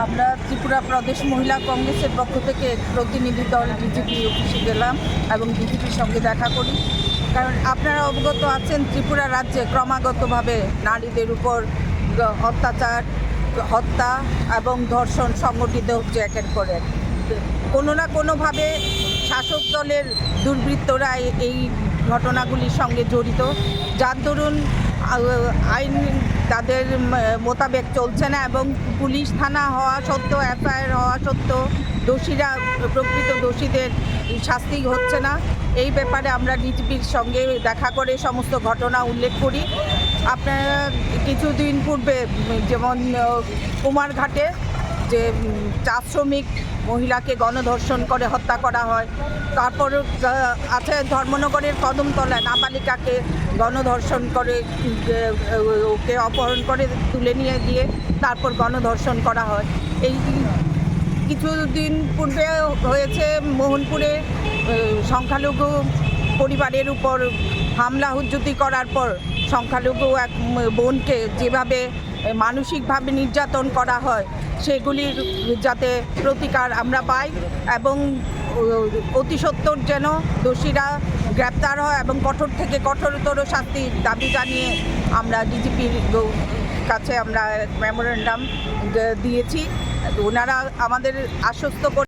আমরা ত্রিপুরা প্রদেশ মহিলা কংগ্রেসের পক্ষ থেকে প্রতিনিধি দল ডিজিপি অফিসে গেলাম এবং ডিজিপির সঙ্গে দেখা করি। কারণ আপনারা অবগত আছেন, ত্রিপুরা রাজ্যে ক্রমাগতভাবে নারীদের উপর অত্যাচার, হত্যা এবং ধর্ষণ সংগঠিত হচ্ছে একের পর এক। কোনো না কোনোভাবে শাসক দলের দুর্বৃত্তরা এই ঘটনাগুলির সঙ্গে জড়িত, যার দরুন আইন তাদের মোতাবেক চলছে না এবং পুলিশ থানা হওয়া সত্ত্বেও, এফআইআর হওয়া সত্ত্বেও প্রকৃত দোষীদের শাস্তি হচ্ছে না। এই ব্যাপারে আমরা ডিজিপির সঙ্গে দেখা করে সমস্ত ঘটনা উল্লেখ করি। আপনারা কিছুদিন পূর্বে যেমন কুমারঘাটে যে চা শ্রমিক মহিলাকে গণধর্ষণ করে হত্যা করা হয়, তারপর আছে ধর্মনগরের কদমতলায় নাবালিকাকে গণধর্ষণ করে, ওকে অপহরণ করে তুলে নিয়ে গিয়ে তারপর গণধর্ষণ করা হয়। এই কিছুদিন পূর্বে হয়েছে মোহনপুরে সংখ্যালঘু পরিবারের উপর হামলা হুজ্জুতি করার পর সংখ্যালঘু এক বোনকে যেভাবে মানসিকভাবে নির্যাতন করা হয়, সেগুলির যাতে প্রতিকার আমরা পাই এবং অতি সত্বর যেন দোষীরা গ্রেপ্তার হয় এবং কঠোর থেকে কঠোরতর শাস্তির দাবি জানিয়ে আমরা ডিজিপির কাছে আমরা মেমোরেন্ডাম দিয়েছি। ওনারা আমাদের আশ্বস্ত